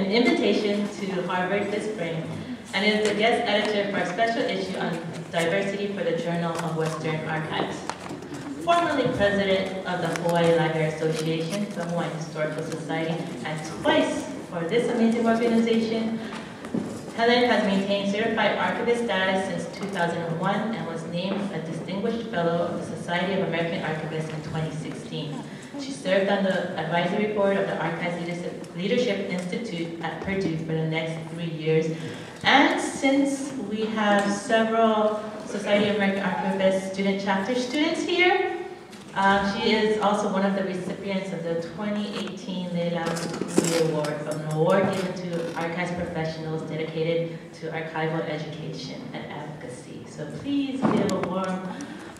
an invitation to Harvard this spring, and is the guest editor for a special issue on diversity for the Journal of Western Archives. Formerly president of the Hawaii Library Association, the Hawaiian Historical Society, and twice for this amazing organization, Helen has maintained certified archivist status since 2001 and was named a distinguished fellow of the Society of American Archivists in 2016. She served on the advisory board of the Archives Leadership Institute at Purdue for the next 3 years. And since we have several Society of American Archivists student chapter students here, she is also one of the recipients of the 2018 Leila Kukui Award, an award given to archives professionals dedicated to archival education and advocacy. So please give a warm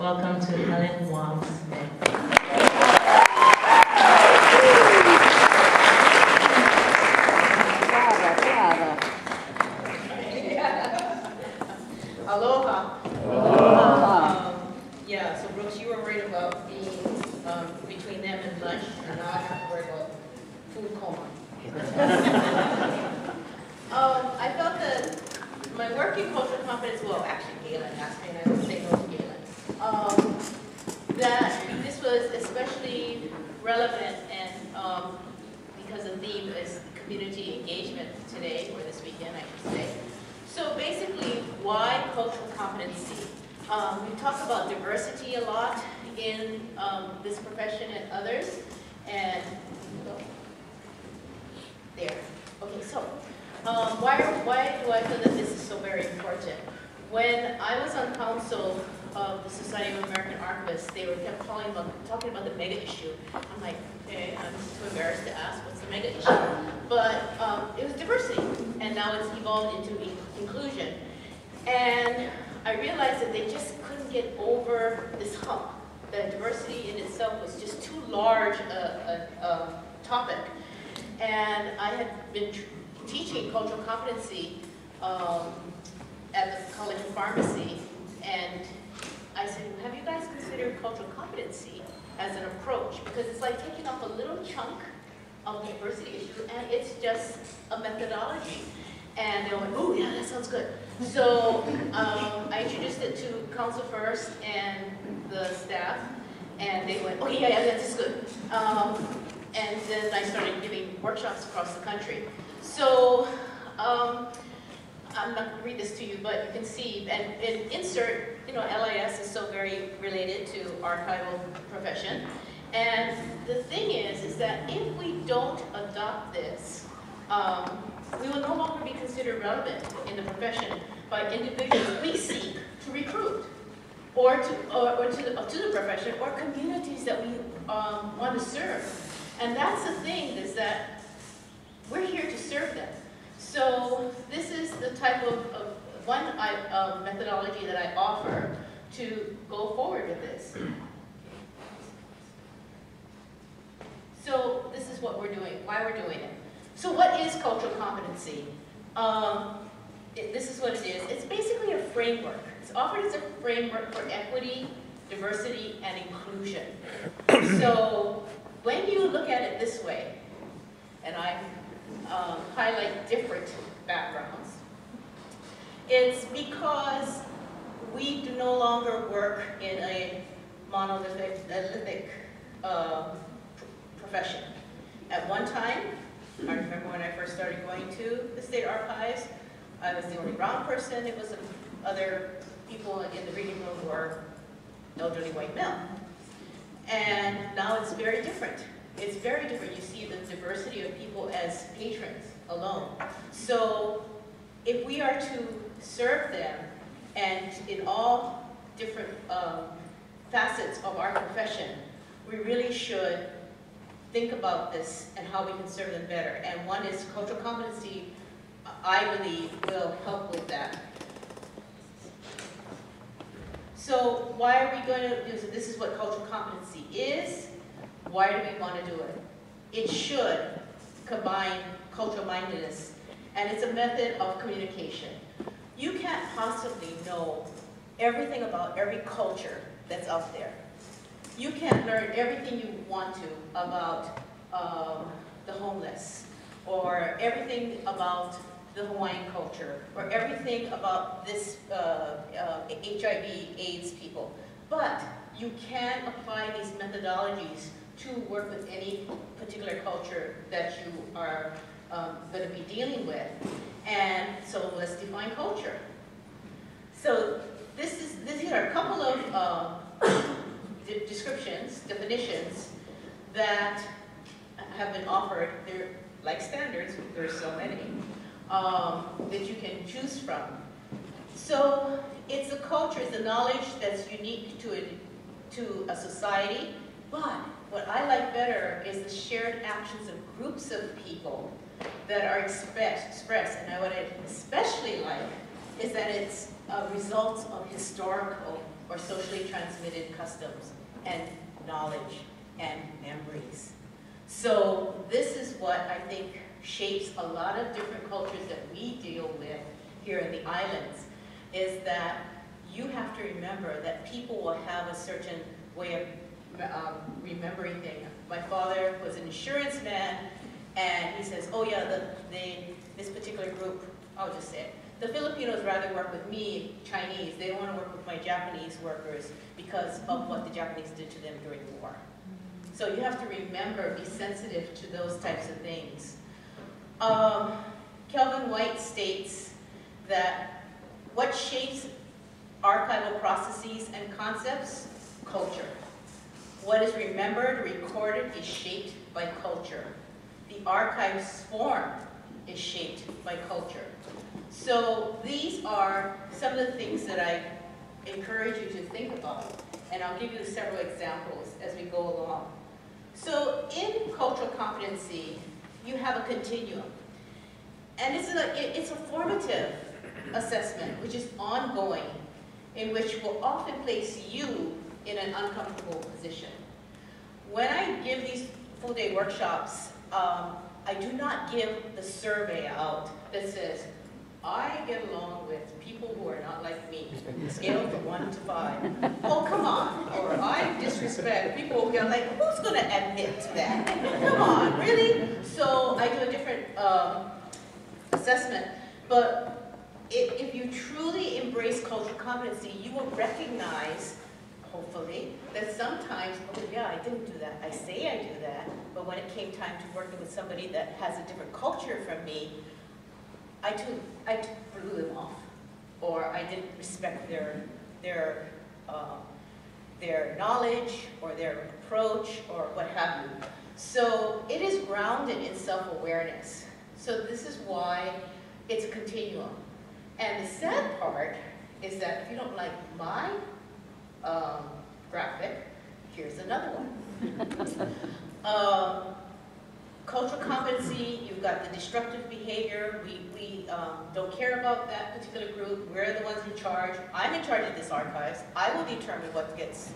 welcome to Helen Wong Smith. Aloha. Aloha. Yeah, so Brooks, you were worried about being between them and lunch, and now I have to worry about food coma. I felt that my work in cultural competence, well, actually Galen asked me, and I would say no to Galen, that this was especially relevant and because the theme is community engagement today, or this weekend, I should say. So basically, why cultural competency? We talk about diversity a lot in this profession and others, and there. Okay, so why do I feel that this is so very important? When I was on council of the Society of American Archivists, they were kept talking about the mega issue. I'm like, okay, I'm too embarrassed to ask what's the mega issue, but it was diversity, and now it's evolved into inclusion. And I realized that they just couldn't get over this hump. That diversity in itself was just too large a topic. And I had been teaching cultural competency at the College of Pharmacy, and I said, have you guys considered cultural competency as an approach? Because it's like taking off a little chunk of the diversity issue, and it's just a methodology. And they went, oh yeah, that sounds good. So I introduced it to council first and the staff, and they went, oh yeah, that's good. And then I started giving workshops across the country. So I'm not going to read this to you, but you can see, and insert, LIS is so very related to archival profession. And the thing is that if we don't adopt this, we will no longer be considered relevant in the profession by individuals we seek to recruit, or to the profession, or communities that we want to serve. And that's the thing, is that we're here to serve them. So this is the type of one methodology that I offer to go forward with this. So this is what we're doing, why we're doing it. So what is cultural competency? This is what it is. It's basically a framework. It's offered as a framework for equity, diversity, and inclusion. So when you look at it this way, and I highlight different backgrounds, it's because we do no longer work in a monolithic profession. At one time, I remember when I first started going to the state archives, I was the only brown person. It was other people in the reading room were elderly white male. And now it's very different. It's very different. You see the diversity of people as patrons alone. So if we are to serve them, and in all different facets of our profession, we really should think about this and how we can serve them better. And one is cultural competency, I believe, will help with that. So why are we going to do this? This is what cultural competency is. Why do we want to do it? It should combine cultural mindedness, and it's a method of communication. You can't possibly know everything about every culture that's out there. You can't learn everything you want to about the homeless, or everything about the Hawaiian culture, or everything about this HIV/AIDS people. But you can apply these methodologies to work with any particular culture that you are going to be dealing with. And so let's define culture. So these are a couple of definitions that have been offered. They're like standards, there's so many, that you can choose from. So it's a culture, it's a knowledge that's unique to a society, but what I like better is the shared actions of groups of people that are expressed. And what I especially like is that it's results of historical or socially transmitted customs and knowledge and memories. So this is what I think shapes a lot of different cultures that we deal with here in the islands, is that you have to remember that people will have a certain way of remembering things. My father was an insurance man, and he says, oh yeah, this particular group, I'll just say it, the Filipinos rather work with me, Chinese. They don't want to work with my Japanese workers because of what the Japanese did to them during the war. So you have to remember, be sensitive to those types of things. Kelvin White states that what shapes archival processes and concepts? Culture. What is remembered, recorded, is shaped by culture. The archive's form is shaped by culture. So these are some of the things that I encourage you to think about, and I'll give you several examples as we go along. So in cultural competency, you have a continuum. And it's a formative assessment, which is ongoing, in which will often place you in an uncomfortable position. When I give these full-day workshops, I do not give the survey out that says, I get along with people who are not like me, scale from 1 to 5. Oh, come on. Or I disrespect people who are like, who's going to admit to that? Come on, really? So I do a different assessment. But if you truly embrace cultural competency, you will recognize, hopefully, that sometimes, oh yeah, I didn't do that. I say I do that, but when it came time to working with somebody that has a different culture from me, I blew them off, or I didn't respect their knowledge or their approach or what have you. So it is grounded in self-awareness. So this is why it's a continuum. And the sad part is that if you don't like my graphic, here's another one. Cultural competency, you've got the destructive behavior. We don't care about that particular group. We're the ones in charge. I'm in charge of this archives. I will determine what gets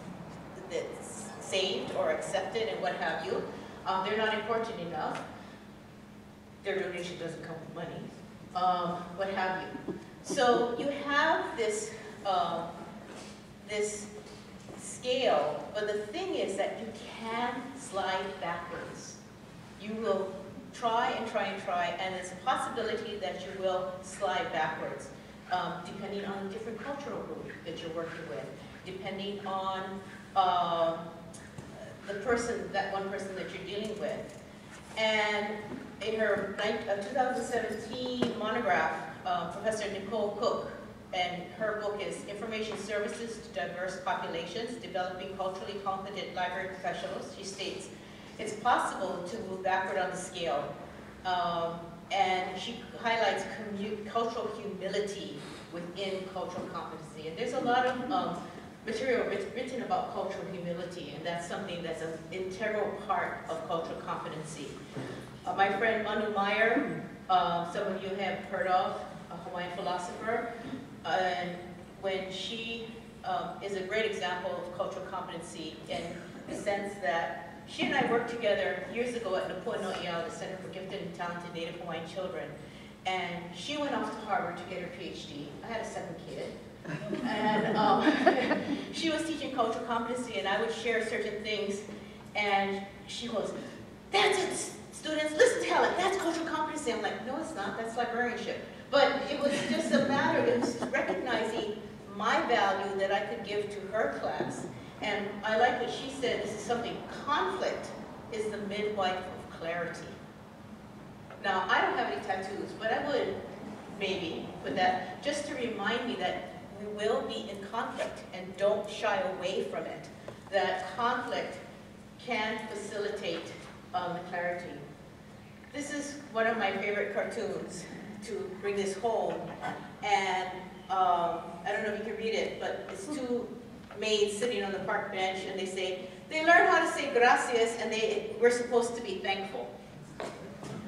saved or accepted and what have you. They're not important enough. Their donation doesn't come with money. What have you. So you have this, this scale, but the thing is that you can slide backwards. You will try and try and try, and there's a possibility that you will slide backwards, depending on the different cultural group that you're working with, depending on the person, that one person that you're dealing with. And in her 2017 monograph, Professor Nicole Cook, and her book is Information Services to Diverse Populations, Developing Culturally Competent Library Professionals, she states, it's possible to move backward on the scale. And she highlights cultural humility within cultural competency. And there's a lot of material written about cultural humility, and that's something that's an integral part of cultural competency. My friend Manu Meyer, some of you have heard of, a Hawaiian philosopher, and when she is a great example of cultural competency in the sense that she and I worked together years ago at Napuano'ia, the Center for Gifted and Talented Native Hawaiian Children, and she went off to Harvard to get her PhD. I had a second kid. And she was teaching cultural competency, and I would share certain things, and she goes, that's it, students, listen to Helen, that's cultural competency. I'm like, no, it's not, that's librarianship. But it was just a matter of recognizing my value that I could give to her class. And I like what she said, this is something, conflict is the midwife of clarity. Now, I don't have any tattoos, but I would maybe put that, just to remind me that we will be in conflict and don't shy away from it. That conflict can facilitate the clarity. This is one of my favorite cartoons to bring this home. And I don't know if you can read it, but it's two maids sitting on the park bench and they say, they learn how to say gracias and we're supposed to be thankful.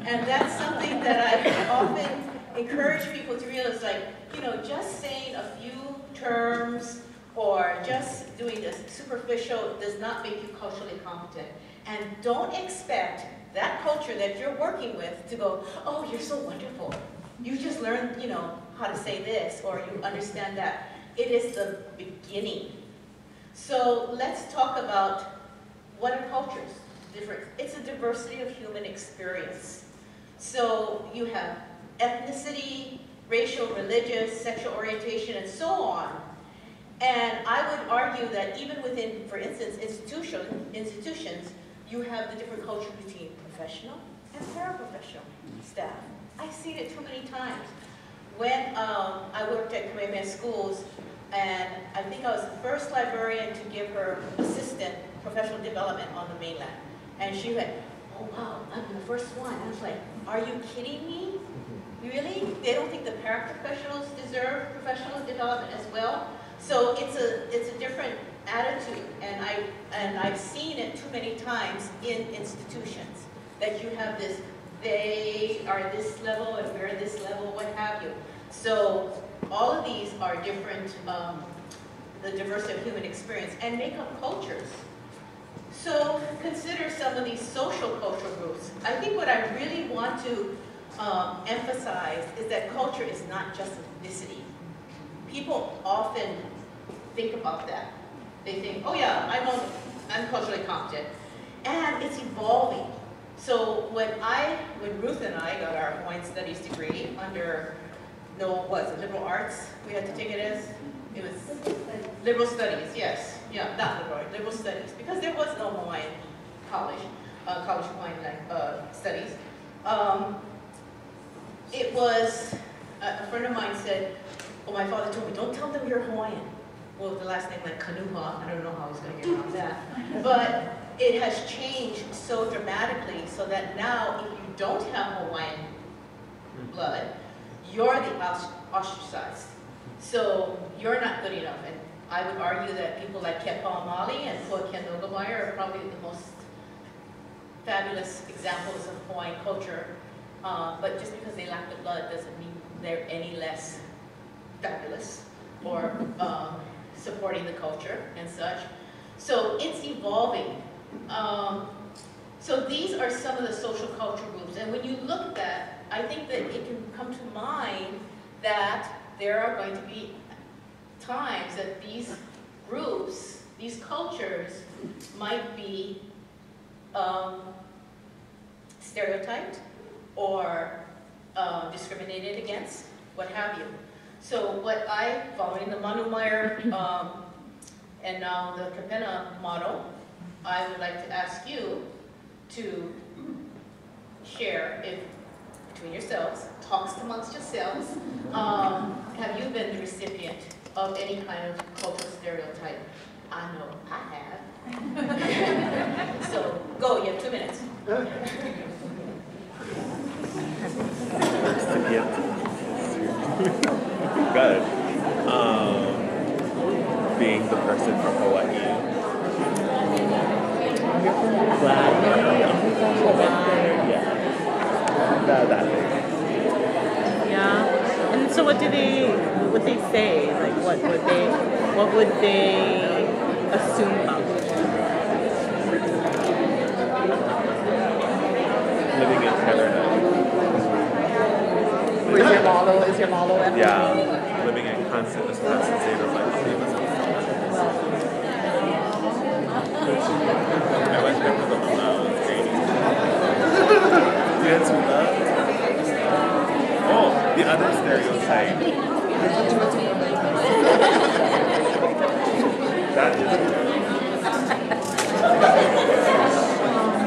And that's something that I often encourage people to realize, like, you know, just saying a few terms or just doing this superficial does not make you culturally competent. And don't expect that culture that you're working with to go, oh, you're so wonderful. You just learned, you know, how to say this, or you understand that. It is the beginning. So let's talk about what are cultures. It's a diversity of human experience. So you have ethnicity, racial, religious, sexual orientation, and so on. And I would argue that even within, for instance, institutions, you have the different culture between professional and paraprofessional staff. I've seen it too many times. When I worked at Kamehameha Schools, and I think I was the first librarian to give her assistant professional development on the mainland. And she went, oh wow, I'm the first one. I was like, are you kidding me? Really? They don't think the paraprofessionals deserve professional development as well? So it's a different attitude, and I've seen it too many times in institutions, that you have this, they are this level and we're this level, what have you. So all of these are different, the diversity of human experience, and make up cultures. So consider some of these social cultural groups. I think what I really want to emphasize is that culture is not just ethnicity. People often think about that. They think, oh yeah, I'm culturally competent. And it's evolving. So when Ruth and I got our Hawaiian Studies degree under, liberal arts, we had to take it as, it was liberal studies, yes. Yeah, not liberal studies, because there was no Hawaiian college, college Hawaiian studies. It was, a friend of mine said, well, my father told me, don't tell them you're Hawaiian. Well, the last name like Kanuha, I don't know how he's going to get around that. But it has changed so dramatically so that now if you don't have Hawaiian blood, you're the ostracized. So you're not good enough. And I would argue that people like Kepa Amali and Pua Kendogameyer are probably the most fabulous examples of Hawaiian culture. But just because they lack the blood doesn't mean they're any less fabulous or supporting the culture and such. So it's evolving. So these are some of the social culture groups. And when you look at that, I think that it can come to mind that there are going to be times that these groups, these cultures, might be stereotyped or discriminated against, what have you. So what following the Manu Meyer and now the Kapena model, I would like to ask you to share, if between yourselves, talks amongst yourselves, have you been the recipient of any kind of cultural stereotype? I know I have. So go, you have 2 minutes. Good. Being the person from Hawaii. Yeah. That thing. Yeah. And so what would they say? Like what would they assume about you? Living in Canada. Is your model at Yeah, living in constant state of like optimism. I went there for the Oh, the other stereotype. That is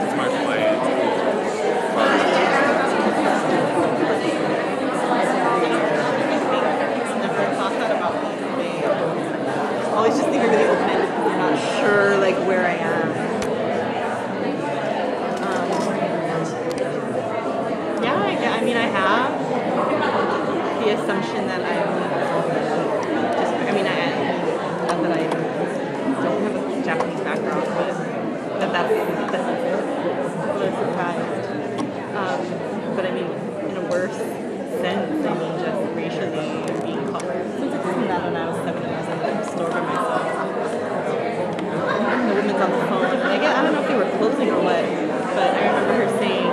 it's my client. Never thought that about me. Always just think really open. I'm not sure like where I am. I mean, I have the assumption that I'm just, I mean, not that I don't have a Japanese background, but that's a little surprised. But I mean, in a worse sense, I mean, just racially being colored. Since I did that when I was 7 years in the store by myself. The woman's on the phone, and I don't know if they were closing or what, but I remember her saying,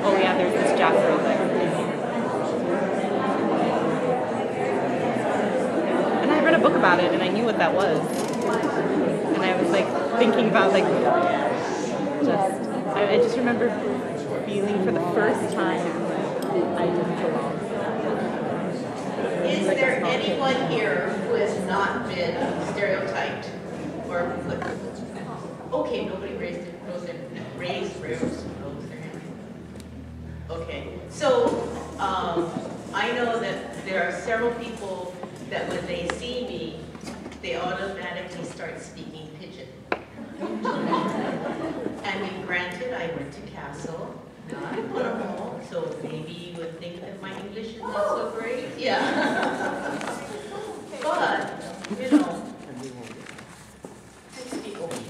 oh yeah, there's this Jap girl there. And I read a book about it and I knew what that was. And I was like thinking about like I just remember feeling for the first time I didn't belong. Is there anyone here who has not been stereotyped or put? Okay, nobody raised their hand. Okay, so I know that there are several people that when they see me, they automatically start speaking pidgin. I mean, granted, I went to Castle, not Mānoa, so maybe you would think that my English is not so great. Yeah. But, you know, I speak okay.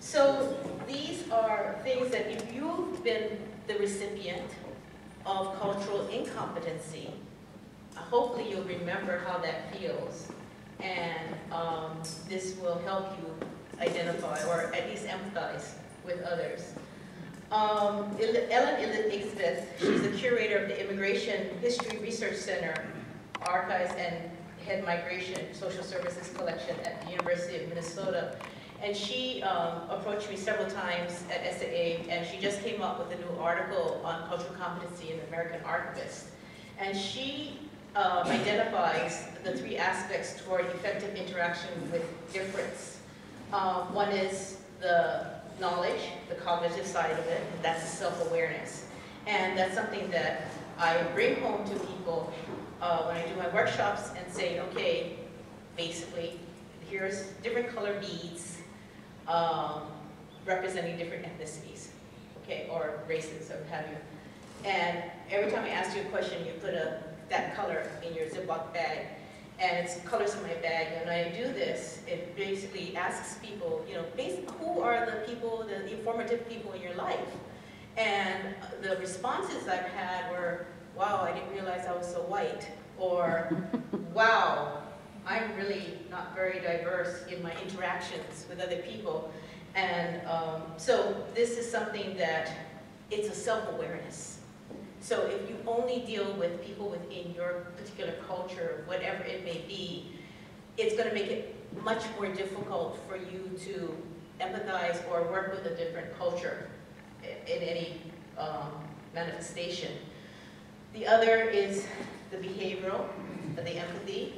So these are things that if you've been the recipient of cultural incompetency, hopefully you'll remember how that feels, and this will help you identify or at least empathize with others. Ellen Elizabeth, she's the curator of the Immigration History Research Center, Archives and Head Migration Social Services Collection at the University of Minnesota. And she approached me several times at SAA, and she just came up with a new article on cultural competency in the American Archivist. And she identifies the 3 aspects toward effective interaction with difference. One is the knowledge, the cognitive side of it, and that's self-awareness. And that's something that I bring home to people when I do my workshops and say, okay, basically, here's different color beads representing different ethnicities, okay, or races, or what have you. And every time I ask you a question, you put that color in your Ziploc bag, and it's colors in my bag. And when I do this, it basically asks people, you know, who are the people, the informative people in your life? And the responses I've had were, wow, I didn't realize I was so white, or wow, I'm really not very diverse in my interactions with other people. And so this is something that, it's a self-awareness. So if you only deal with people within your particular culture, whatever it may be, it's going to make it much more difficult for you to empathize or work with a different culture in any manifestation. The other is the behavioral, the empathy.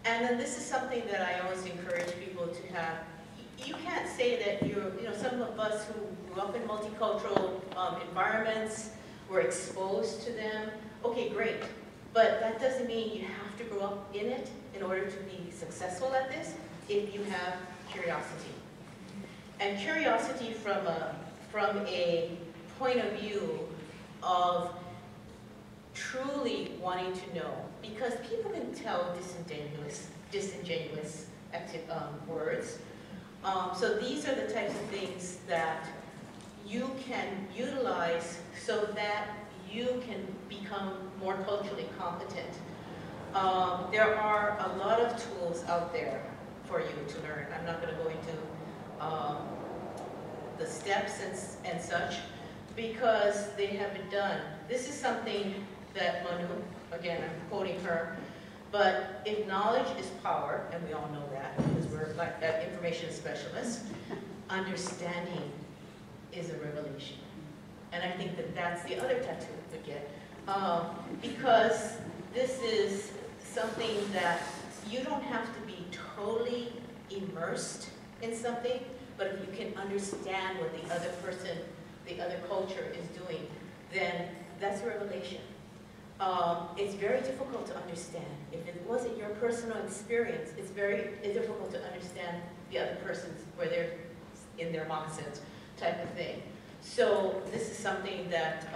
And then this is something that I always encourage people to have. You can't say that some of us who grew up in multicultural environments, were exposed to them, okay, great. But that doesn't mean you have to grow up in it in order to be successful at this if you have curiosity. And curiosity from a point of view of truly wanting to know, because people can tell disingenuous words. So these are the types of things that you can utilize so that you can become more culturally competent. There are a lot of tools out there for you to learn. I'm not going to go into the steps and such, because they have been done. This is something that Manu, again, I'm quoting her, but if knowledge is power, and we all know that because we're like information specialists, understanding is a revelation. And I think that that's the other tattoo we could get. Because this is something that you don't have to be totally immersed in something, but if you can understand what the other person, the other culture is doing, then that's a revelation. It's very difficult to understand. If it wasn't your personal experience, it's very difficult to understand the other person's, where they're in their moccasins type of thing. So this is something that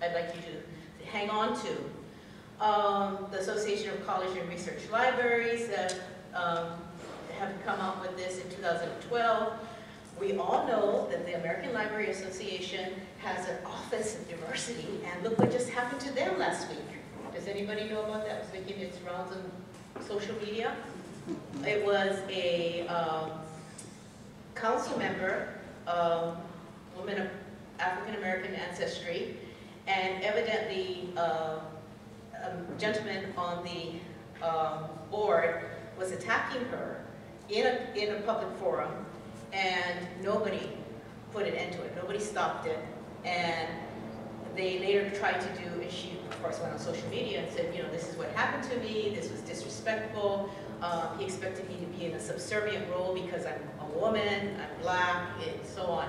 I'd like you to hang on to. The Association of College and Research Libraries have come up with this in 2012. We all know that the American Library Association has an Office of Diversity, and look what just happened to them last week. Does anybody know about that? It was making its rounds on social media. It was a council member, woman of African-American ancestry, and evidently a gentleman on the board was attacking her in a public forum, and nobody put an end to it. Nobody stopped it. And they later tried to do, and she, of course, went on social media and said, you know, this is what happened to me, this was disrespectful. He expected me to be in a subservient role because I'm a woman, I'm black, and so on.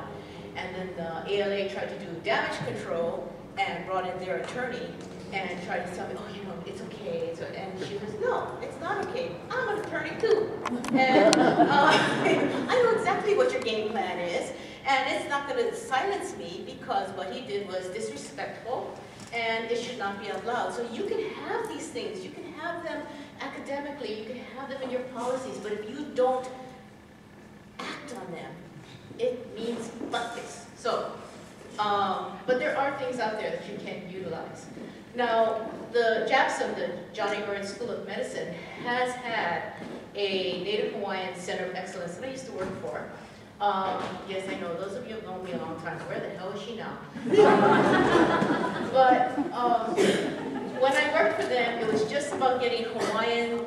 And then the ALA tried to do damage control and brought in their attorney and tried to tell me, oh, you know, it's okay. And she goes, no, it's not okay. I'm an attorney too. And I know exactly what your game plan is. And it's not going to silence me because what he did was disrespectful and it should not be allowed. So you can have these things. You can have them academically. You can have them in your policies. But if you don't act on them, it means butt-face. So, but there are things out there that you can utilize. Now, the JAPSM, the Johnny Burns School of Medicine, has had a Native Hawaiian Center of Excellence that I used to work for. Yes, I know, those of you who have known me a long time, where the hell is she now? But when I worked for them, it was just about getting Hawaiians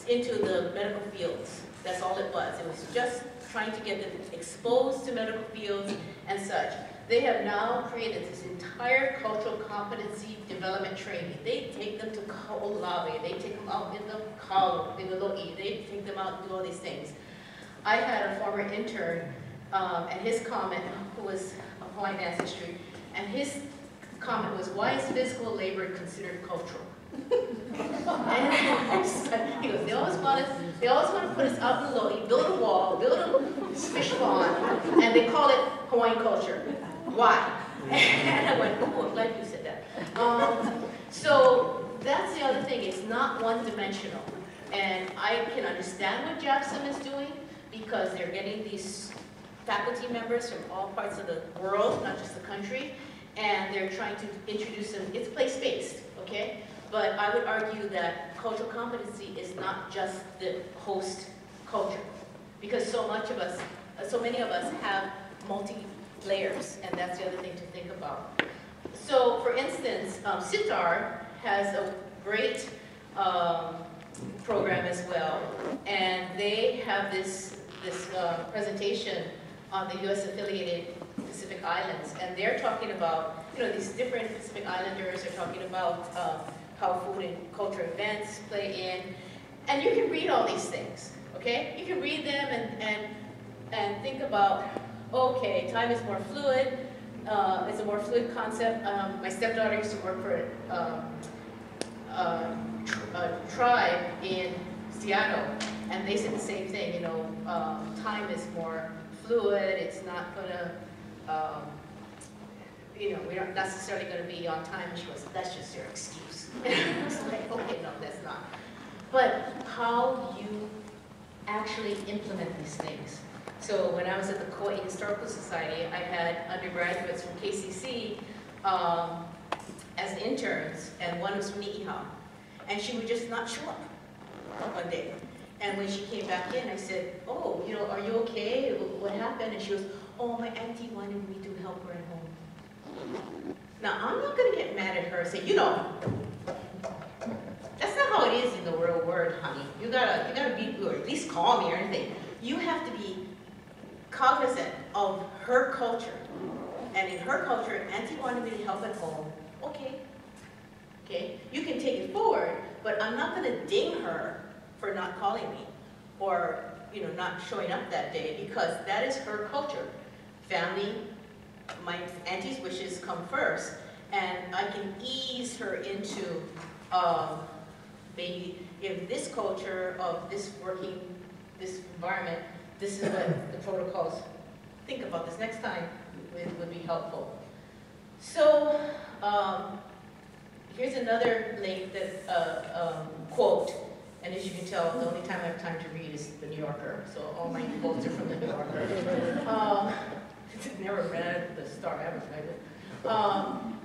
into the medical fields. That's all it was. It was just trying to get them exposed to medical fields and such. They have now created this entire cultural competency development training. They take them to Kaolave, they take them out in the Kalo, in the Lo'i, they take them out and do all these things. I had a former intern, and his comment, who was of Hawaiian ancestry, and his comment was, why is physical labor considered cultural? And he goes, they always want to put us out in the Lo'i, build a wall, build a fish pond, and they call it Hawaiian culture. Why? And I went, oh, I'm glad you said that. So that's the other thing, it's not one-dimensional. And I can understand what JAPSM is doing because they're getting these faculty members from all parts of the world, not just the country, and they're trying to introduce them. It's place-based, okay? But I would argue that cultural competency is not just the host culture, because so many of us have multi-layers, and that's the other thing to think about. So, for instance, Sitar has a great program as well, and they have this presentation on the U.S. affiliated Pacific Islands, and they're talking about, you know, these different Pacific Islanders are talking about how food and culture events play in, and you can read all these things, okay? You can read them and think about, okay, time is more fluid, it's a more fluid concept. My stepdaughter used to work for a tribe in Seattle, and they said the same thing, you know, time is more fluid, it's not gonna, you know, we're not necessarily gonna be on time. And she goes, that's just your excuse. I was like, okay, no, that's not. But how you actually implement these things. So when I was at the Kauai Historical Society, I had undergraduates from KCC as interns, and one was from Ni'ihau. And she would just not show up one day. And when she came back in, I said, oh, you know, are you okay? What happened? And she goes, oh, my auntie wanted me to help her at home. Now, I'm not going to get mad at her and say, you know, that's not how it is in the real world, honey. You gotta be, or at least call me or anything. You have to be cognizant of her culture. and in her culture, Auntie wanted me to help at home, okay. Okay, you can take it forward, but I'm not gonna ding her for not calling me or not showing up that day, because that is her culture. Family, my auntie's wishes come first, and I can ease her into maybe in this culture of this environment, this is what the protocols, think about this next time, would be helpful. So, here's another link that, quote, and as you can tell, the only time I have time to read is the New Yorker, so all my quotes are from the New Yorker. Never read the Star Advertiser.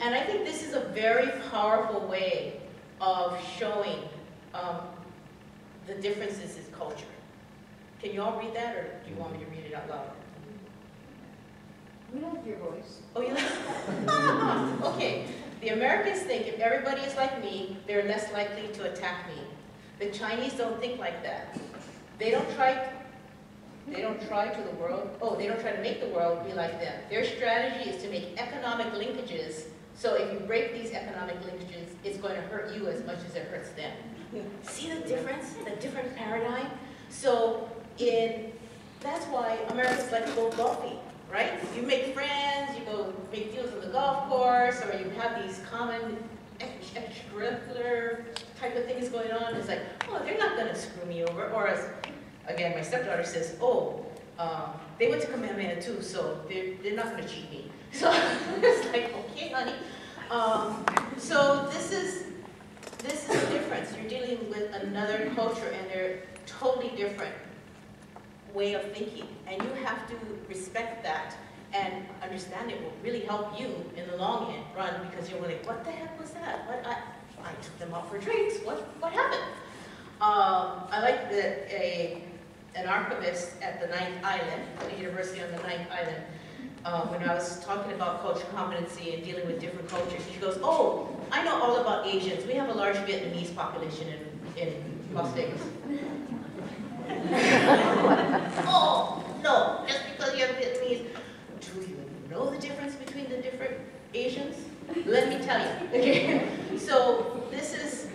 And I think this is a very powerful way of showing the differences in culture. Can you all read that, or do you want me to read it out loud? We like your voice. Oh, you like it? Okay. The Americans think if everybody is like me, they're less likely to attack me. The Chinese don't think like that. They don't try to the world, they don't try to make the world be like them. Their strategy is to make economic linkages, so if you break these economic linkages, it's going to hurt you as much as it hurts them. See the difference, the different paradigm? So that's why Americans like to go golfing, right? You make friends, you go make deals on the golf course, or you have these common extracurricular type of things going on. It's like, oh, they're not going to screw me over. Or as, again, my stepdaughter says, they went to Kamehameha too, so they're not going to cheat me. So it's like, okay, honey. So this is the difference. You're dealing with another culture, and they're totally different way of thinking, and you have to respect that and understand it will really help you in the long run, because you're like, what the heck was that? I took them out for drinks. What happened? I like that an archivist at the Ninth Island, the university on the Ninth Island, when I was talking about cultural competency and dealing with different cultures, she goes, oh, I know all about Asians. We have a large Vietnamese population in Las Vegas. Oh, no, just because you have Vietnamese, do you know the difference between the different Asians? Let me tell you, okay? So this is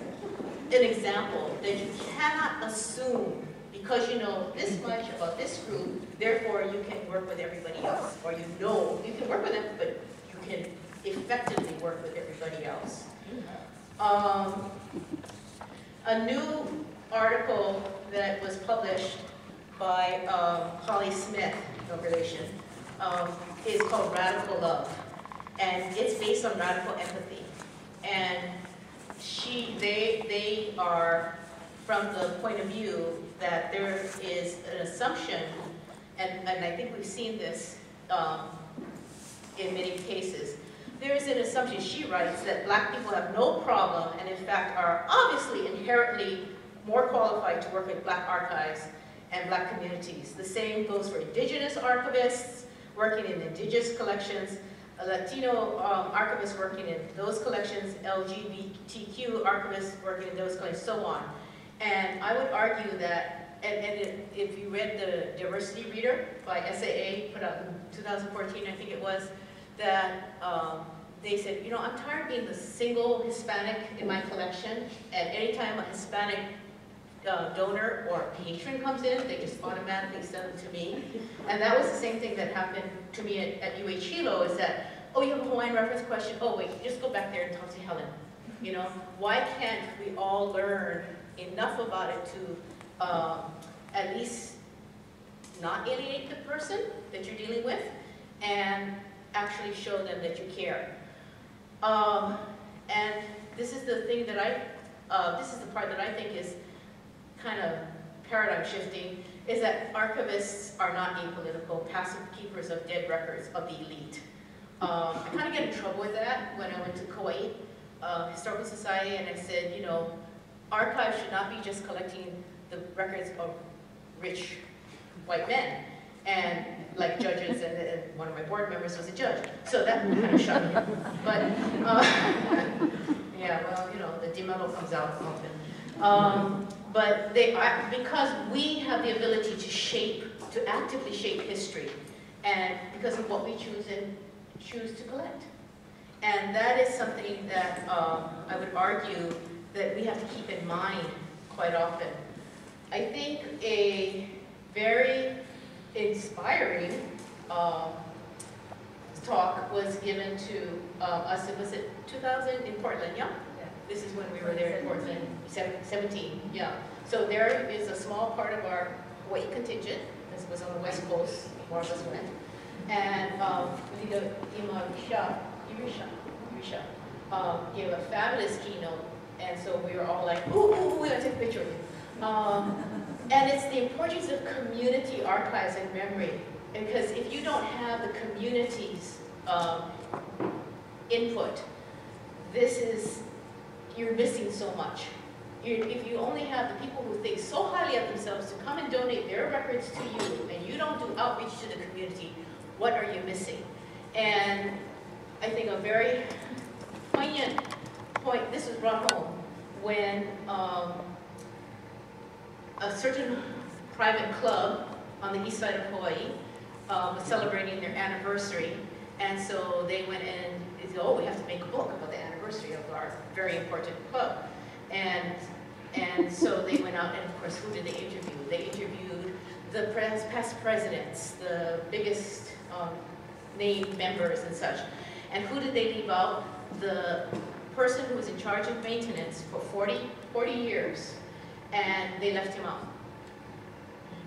an example that you cannot assume because you know this much about this group, therefore you can work with everybody else. Or you can work with them, but you can effectively work with everybody else. A new article that was published by Holly Smith, no relation, is called Radical Love. And it's based on radical empathy. And they are from the point of view that there is an assumption, and I think we've seen this in many cases. There is an assumption, she writes, that Black people have no problem and in fact are obviously inherently more qualified to work with Black archives and Black communities. The same goes for Indigenous archivists working in Indigenous collections, Latino archivists working in those collections, LGBTQ archivists working in those collections, so on. And I would argue that, and if you read the Diversity Reader by SAA, put out in 2014, I think it was, that they said, you know, I'm tired of being the single Hispanic in my collection, and anytime a Hispanic donor or patron comes in, they just automatically send them to me. And that was the same thing that happened to me at UH Hilo, is that, oh, you have a Hawaiian reference question? Oh, wait, just go back there and talk to Helen. You know, why can't we all learn enough about it to at least not alienate the person that you're dealing with and actually show them that you care? And this is the thing that this is the part that I think is kind of paradigm shifting, is that archivists are not apolitical, passive keepers of dead records of the elite. I kind of get in trouble with that when I went to Kauai Historical Society, and I said, you know, archives should not be just collecting the records of rich white men, and like judges, and one of my board members was a judge, so that kind of shocked me. But yeah, well, you know, the DeMello comes out often. But because we have the ability to actively shape history, and because of what we choose choose to collect. And that is something that I would argue that we have to keep in mind quite often. I think a very inspiring talk was given to us, was it 2000 in Portland, yeah? This is when we were there in Portland, 17, yeah. So there is a small part of our Hawaii contingent. This was on the West Coast, more of us went. And Leader Irisha gave a fabulous keynote. And so we were all like, ooh, we gotta take a picture of you. And it's the importance of community archives and memory. Because if you don't have the community's input, you're missing so much. If you only have the people who think so highly of themselves to come and donate their records to you, and you don't do outreach to the community, what are you missing? And I think a very poignant point, this was brought home when a certain private club on the east side of Hawaii was celebrating their anniversary, and so they went and they said, oh, we have to make a book about the anniversary of our very important club. And so they went out, and of course, who did they interview? They interviewed the past presidents, the biggest named members and such. And who did they leave out? The person who was in charge of maintenance for 40 years, and they left him out.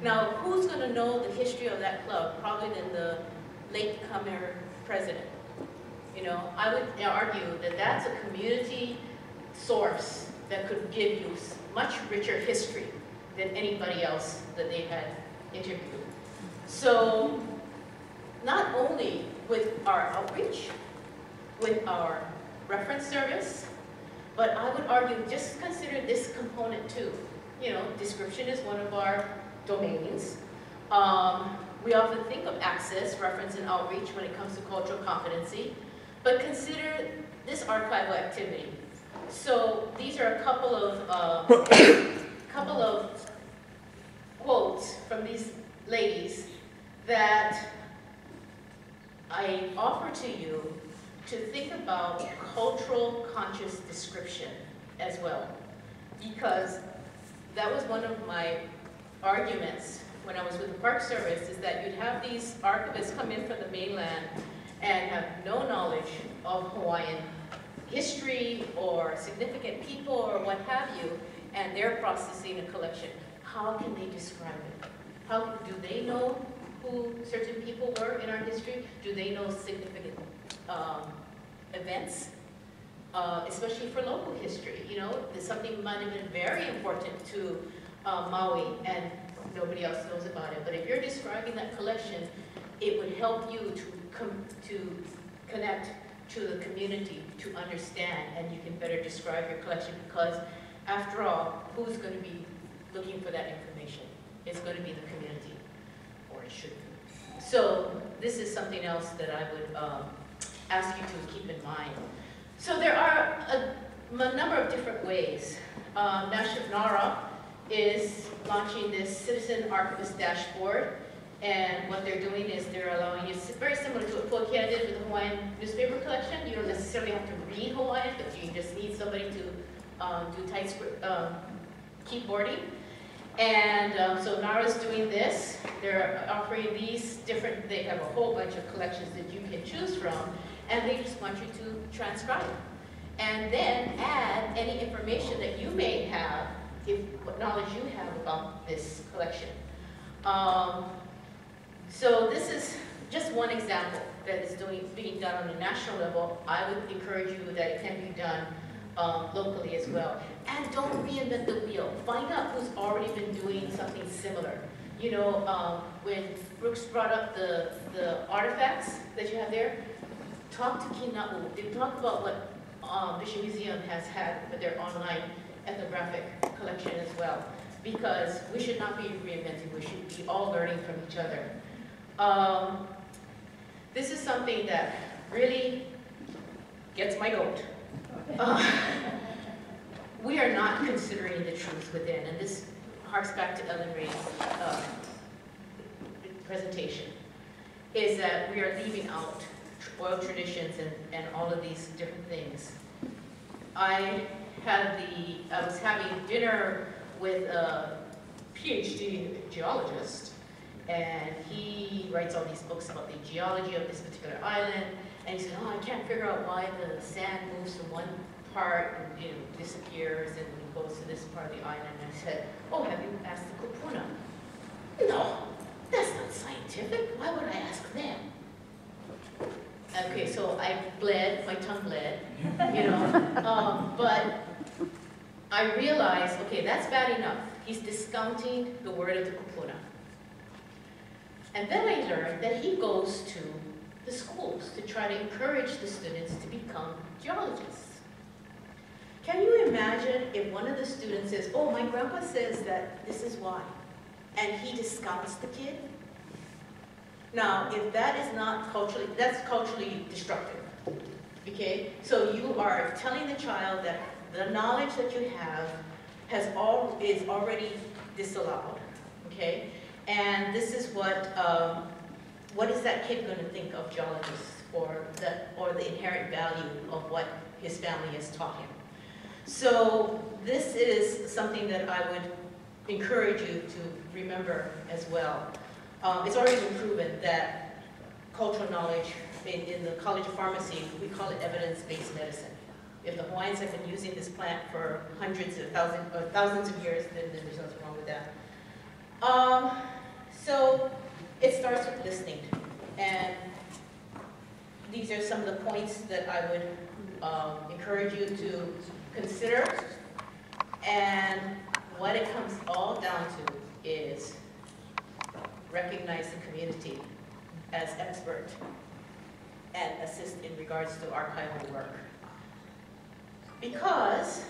Now, who's going to know the history of that club? Probably than the latecomer president. You know, I would argue that that's a community source that could give you much richer history than anybody else that they had interviewed. So, not only with our outreach, with our reference service, but I would argue just consider this component too. You know, description is one of our domains. We often think of access, reference, and outreach when it comes to cultural competency, but consider this archival activity. So these are a couple of quotes from these ladies that I offer to you to think about cultural conscious description as well, because that was one of my arguments when I was with the Park Service, is that you'd have these archivists come in from the mainland and have no knowledge of Hawaiian history or significant people or what have you, and they're processing a collection. How can they describe it? How do they know who certain people were in our history? Do they know significant events? Especially for local history, you know, something might have been very important to Maui and nobody else knows about it. But if you're describing that collection, it would help you to connect to the community, to understand, and you can better describe your collection, because after all, who's going to be looking for that information? It's going to be the community, or it should be. So this is something else that I would ask you to keep in mind. So there are a number of different ways. NARA is launching this Citizen Archivist Dashboard, and what they're doing is they're allowing you, very similar to what Pōkea did with the Hawaiian newspaper collection. You don't necessarily have to read Hawaiian, but you just need somebody to do typescript keyboarding. And so NARA's doing this. They're offering these different, they have a whole bunch of collections that you can choose from, and they just want you to transcribe. And then add any information that you may have, what knowledge you have about this collection. So this is just one example that is being done on a national level. I would encourage you that it can be done locally as well. And don't reinvent the wheel. Find out who's already been doing something similar. You know, when Brooks brought up the artifacts that you have there, talk to Kina'u. They talk about what Bishop Museum has had with their online ethnographic collection as well. Because we should not be reinventing, we should be all learning from each other. This is something that really gets my goat. We are not considering the truth within, and this harks back to Ellen Ray's presentation, is that we are leaving out oral traditions and all of these different things. I was having dinner with a PhD geologist, and he writes all these books about the geology of this particular island, and he said, oh, I can't figure out why the sand moves from one part and disappears and goes to this part of the island. And I said, oh, have you asked the kupuna? No, that's not scientific. Why would I ask them? Okay, so I bled, my tongue bled, but I realized, okay, that's bad enough. He's discounting the word of the kupuna. And then I learned that he goes to the schools to try to encourage the students to become geologists. Can you imagine if one of the students says, oh, my grandpa says that this is why, and he discounts the kid? Now, if that is not culturally, that's culturally destructive, okay? So you are telling the child that the knowledge that you have is already disallowed, okay? And this is what is that kid going to think of geologists or the inherent value of what his family has taught him? So this is something that I would encourage you to remember as well. It's already been proven that cultural knowledge in the College of Pharmacy, we call it evidence-based medicine. If the Hawaiians have been using this plant for hundreds of thousands of years, then there's nothing wrong with that. So it starts with listening. And these are some of the points that I would encourage you to consider. And what it comes all down to is recognize the community as expert and assist in regards to archival work. Because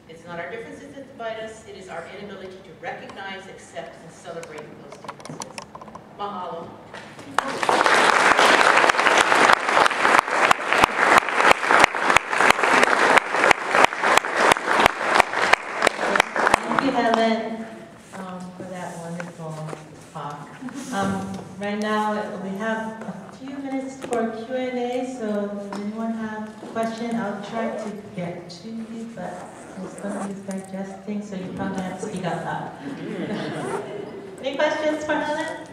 it's not our differences that divide us, it is our inability to recognize, accept, and celebrate those differences. Mahalo. Thank you, Helen, for that wonderful talk. Right now, we have a few minutes for Q&A, so does anyone have a question? I'll try to get to you, but somebody's digesting, so you probably have to speak out loud. Any questions for Helen?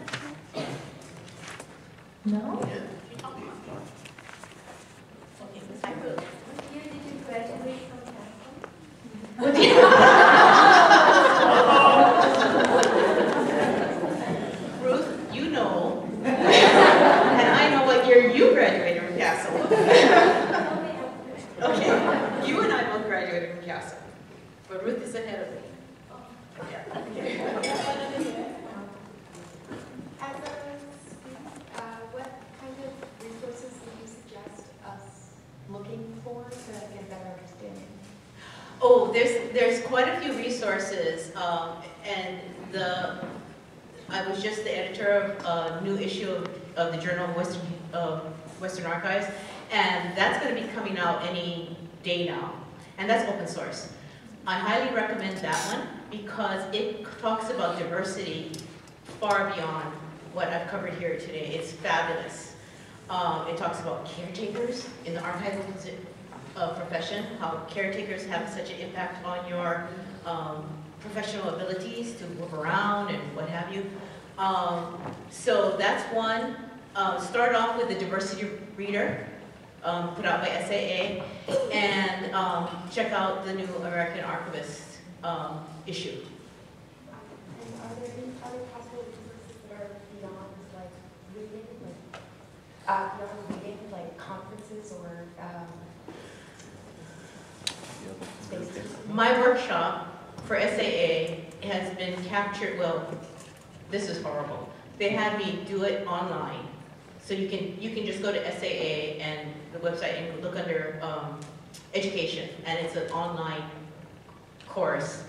No? Okay, I will. What year did you graduate from Castle? What do you Ruth, you know, and I know what year you graduated from Castle. Okay, you and I both graduated from Castle, but Ruth is ahead of me. As a student, what kind of resources do you suggest us looking for to get a better understanding? Oh, there's quite a few resources, and I was just the editor of a new issue of the Journal of Western Archives, and that's going to be coming out any day now, and that's open source. I highly recommend that one because it talks about diversity far beyond what I've covered here today. It's fabulous. It talks about caretakers in the archival profession, how caretakers have such an impact on your professional abilities to move around and what have you. So that's one. Start off with the diversity reader, put out by SAA, and check out the new American Archivist issue. And are there any other possible resources that are beyond like reading, like conferences or spaces? My workshop for SAA has been captured, well, this is horrible. They had me do it online. So you can just go to SAA and the website and look under education, and it's an online course.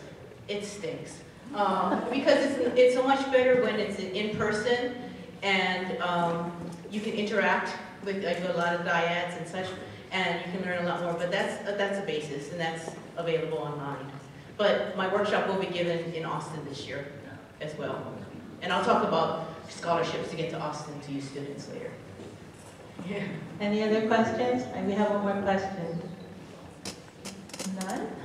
It stinks. Because it's so much better when it's in person and you can interact with, I do a lot of dyads and such, and you can learn a lot more, but that's a basis, and that's available online. But my workshop will be given in Austin this year as well. And I'll talk about scholarships to get to Austin to you students later. Any other questions? We have one more question. None?